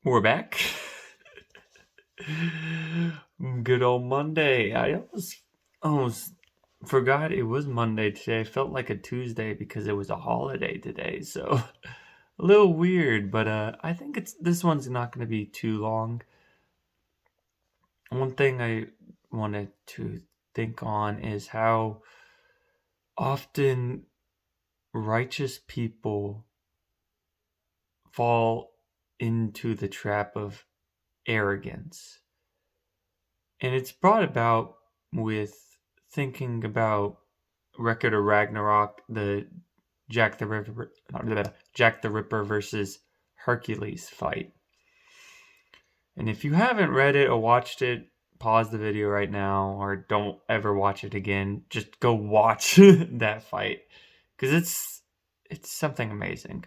We're back. Good old Monday. I almost forgot it was Monday today. I felt like a Tuesday because it was a holiday today. So a little weird, but I think this one's not going to be too long. One thing I wanted to think on is how often righteous people fall into the trap of arrogance. And it's brought about with thinking about Record of Ragnarok, the Jack the Ripper versus Hercules fight. And if you haven't read it or watched it, pause the video right now or don't ever watch it again. Just go watch that fight because it's something amazing.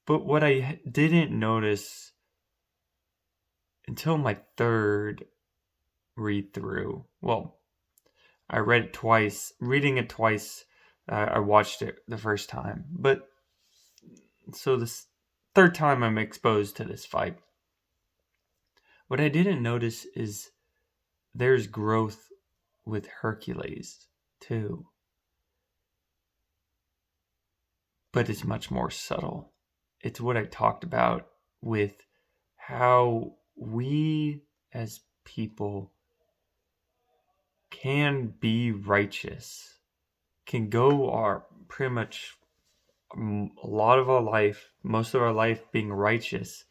But what I didn't notice until my third read through, well, I read it twice. Reading it twice, I watched it the first time. But so this third time I'm exposed to this fight. What I didn't notice is there's growth with Hercules too. But it's much more subtle. It's what I talked about with how we as people can be righteous, can go our pretty much a lot of our life, most of our life being righteous.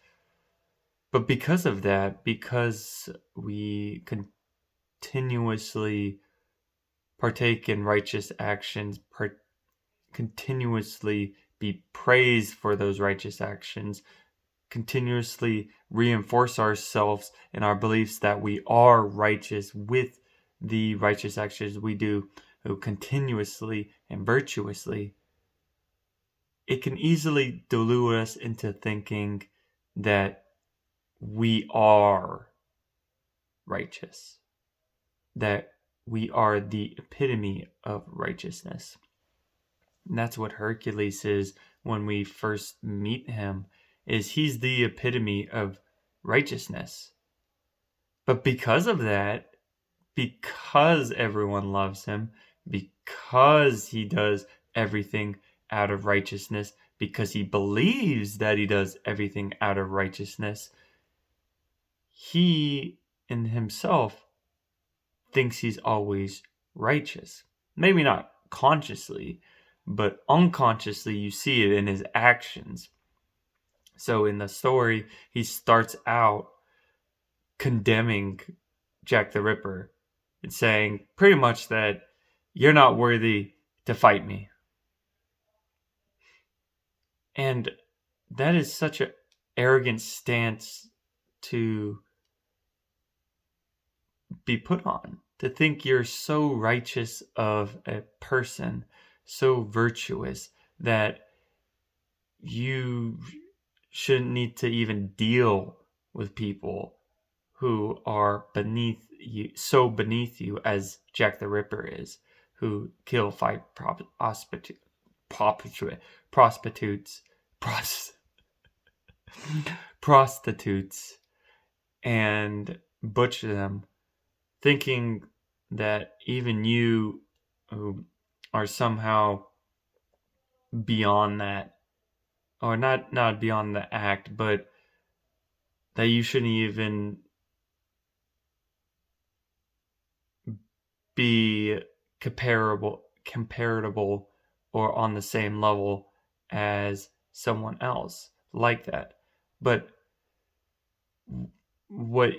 But because of that, because we continuously partake in righteous actions, continuously be praised for those righteous actions, continuously reinforce ourselves in our beliefs that we are righteous with the righteous actions we do continuously and virtuously, it can easily delude us into thinking that we are righteous, that we are the epitome of righteousness. And that's what Hercules is when we first meet him, is he's the epitome of righteousness. But because of that, because everyone loves him, because he does everything out of righteousness, because he believes that he does everything out of righteousness, he in himself thinks he's always righteous. Maybe not consciously, but unconsciously you see it in his actions. So in the story, he starts out condemning Jack the Ripper and saying pretty much that you're not worthy to fight me. And that is such an arrogant stance to be put on, to think you're so righteous of a person, so virtuous, that you shouldn't need to even deal with people who are beneath you, so beneath you as Jack the Ripper is, who kill 5 prostitutes and butcher them, thinking that even you who are somehow beyond that, or not beyond the act, but that you shouldn't even be comparable or on the same level as someone else like that. But what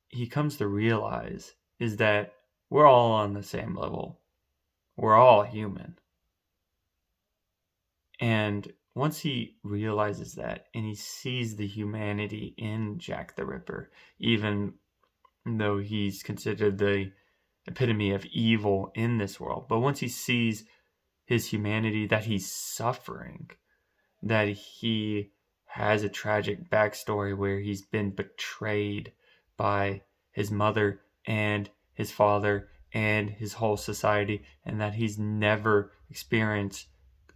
he comes to realize is that we're all on the same level. We're all human. And once he realizes that and he sees the humanity in Jack the Ripper, even though he's considered the epitome of evil in this world, but once he sees his humanity, that he's suffering, that he has a tragic backstory where he's been betrayed by his mother and his father and his whole society, and that he's never experienced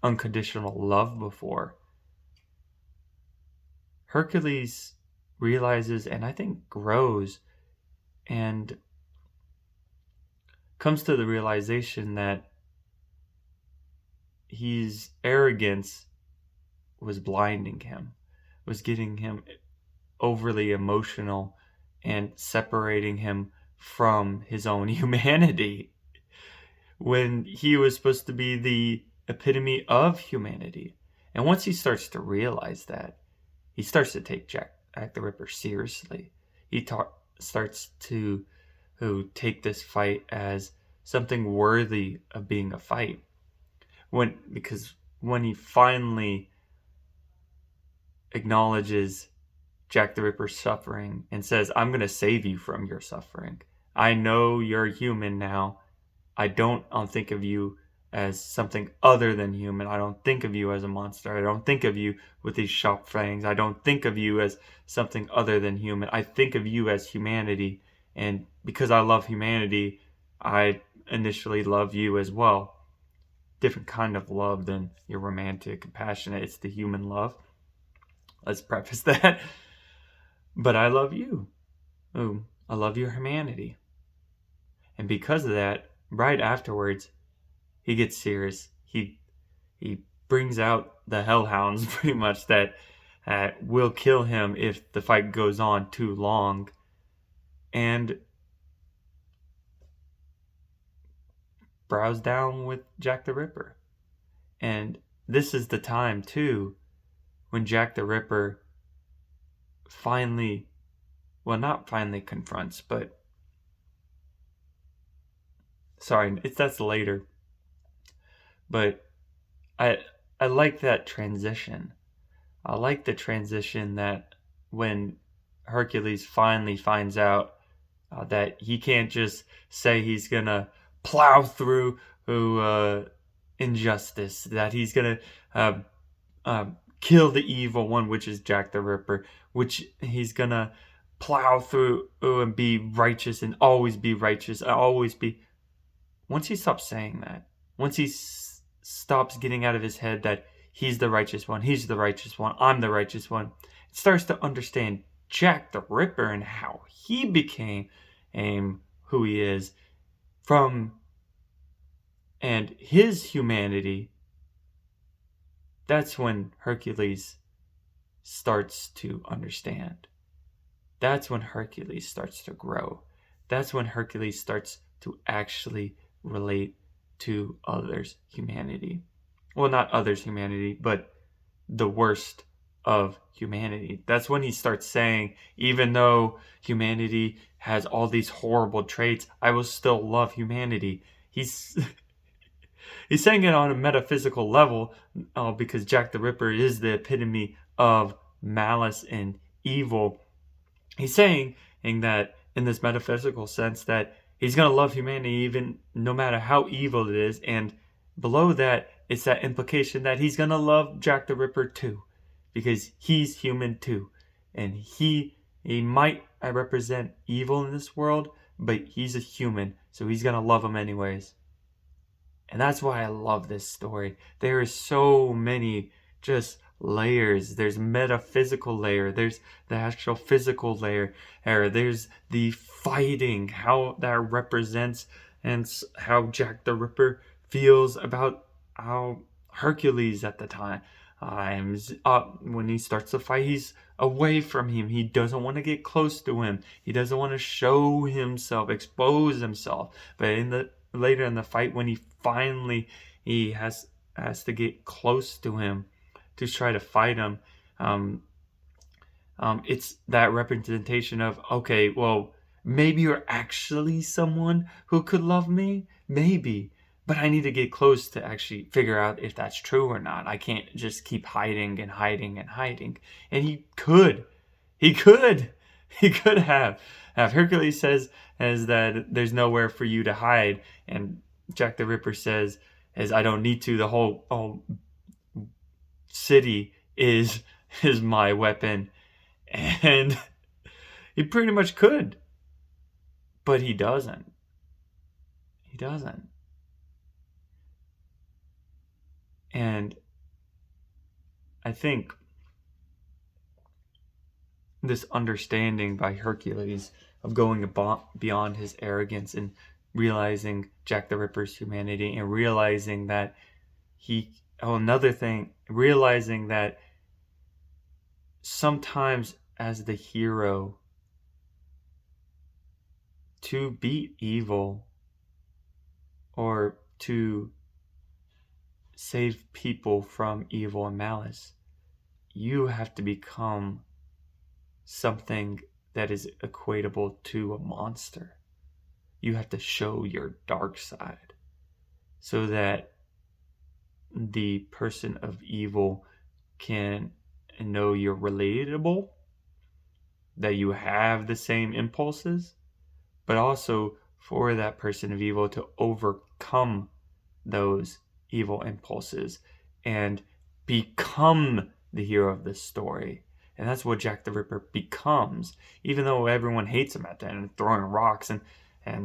unconditional love before, Hercules realizes, and I think grows, and comes to the realization that his arrogance was blinding him, was getting him overly emotional and separating him from his own humanity when he was supposed to be the epitome of humanity. And once he starts to realize that, he starts to take Jack the Ripper seriously. He starts to take this fight as something worthy of being a fight. Because when he finally acknowledges Jack the Ripper's suffering and says, I'm going to save you from your suffering. I know you're human now. I don't think of you as something other than human. I don't think of you as a monster. I don't think of you with these sharp fangs. I don't think of you as something other than human. I think of you as humanity. And because I love humanity, I initially love you as well. Different kind of love than your romantic and passionate. It's the human love. Let's preface that. But I love you. Oh, I love your humanity. And because of that, right afterwards, he gets serious. He brings out the hellhounds pretty much that will kill him if the fight goes on too long. And brows down with Jack the Ripper. And this is the time, too, when Jack the Ripper finally, well, not finally confronts, but sorry, that's later. But I like that transition. I like the transition that when Hercules finally finds out that he can't just say he's gonna plow through injustice, that he's gonna kill the evil one, which is Jack the Ripper, which he's gonna plow through and be righteous and always be righteous, always be. Once he stops saying that, once he stops getting out of his head that he's the righteous one, I'm the righteous one, starts to understand Jack the Ripper and how he became who he is and his humanity. That's when Hercules starts to understand. That's when Hercules starts to grow. That's when Hercules starts to actually relate to others' humanity. Well, not others' humanity, but the worst of humanity. That's when he starts saying, even though humanity has all these horrible traits, I will still love humanity. He's saying it on a metaphysical level because Jack the Ripper is the epitome of malice and evil. He's saying that in this metaphysical sense that he's going to love humanity even no matter how evil it is. And below that, it's that implication that he's going to love Jack the Ripper too, because he's human too. And he might represent evil in this world, but he's a human, so he's going to love him anyways. And that's why I love this story. There are so many just layers. There's metaphysical layer. There's the actual physical layer. There's the fighting, how that represents, and how Jack the Ripper feels about how Hercules at the time. When he starts the fight, he's away from him. He doesn't want to get close to him. He doesn't want to show himself, expose himself. But later in the fight, when he has to get close to him to try to fight him, it's that representation of, okay, well, maybe you're actually someone who could love me, maybe, but I need to get close to actually figure out if that's true or not. I can't just keep hiding and hiding and hiding. And he could have. Hercules says that there's nowhere for you to hide, and Jack the Ripper says, as I don't need to, the whole city is my weapon. And he pretty much could, but he doesn't. And I think this understanding by Hercules of going beyond his arrogance and realizing Jack the Ripper's humanity, and realizing that realizing that sometimes as the hero, to beat evil or to save people from evil and malice, you have to become something that is equatable to a monster. You have to show your dark side so that the person of evil can know you're relatable, that you have the same impulses, but also for that person of evil to overcome those evil impulses and become the hero of this story. And that's what Jack the Ripper becomes. Even though everyone hates him at the end and throwing rocks and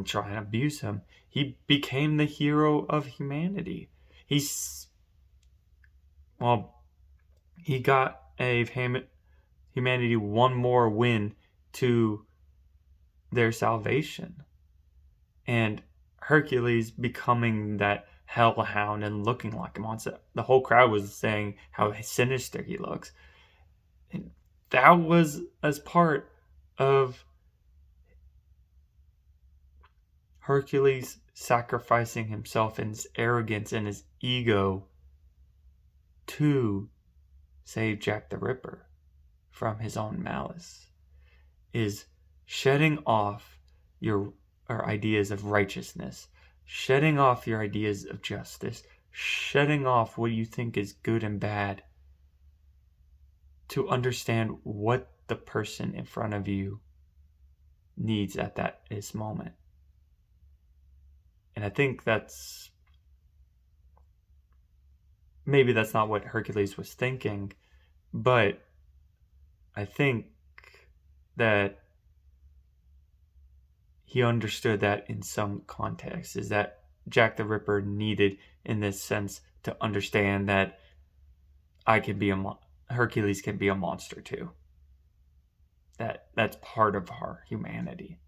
trying to abuse him, he became the hero of humanity. He got humanity one more win to their salvation. And Hercules becoming that hellhound and looking like a monster. The whole crowd was saying how sinister he looks. And that was as part of Hercules sacrificing himself and his arrogance and his ego to save Jack the Ripper from his own malice, is shedding off your ideas of righteousness, shedding off your ideas of justice, shedding off what you think is good and bad, to understand what the person in front of you needs at this moment. And I think maybe that's not what Hercules was thinking, but I think that he understood that in some context, is that Jack the Ripper needed, in this sense, to understand that Hercules can be a monster too. That's part of our humanity.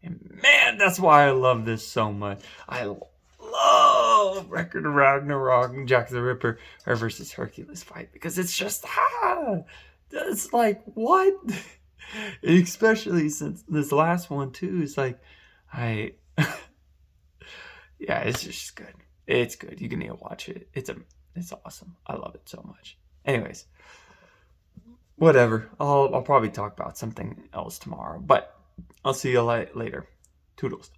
And man, that's why I love this so much. I love Record of Ragnarok and Jack the Ripper versus Hercules fight, because it's just it's like, what? Especially since this last one too is like, yeah, it's just good. It's good. You need to watch it. It's awesome. I love it so much. Anyways, whatever. I'll probably talk about something else tomorrow, but I'll see you later. Toodles.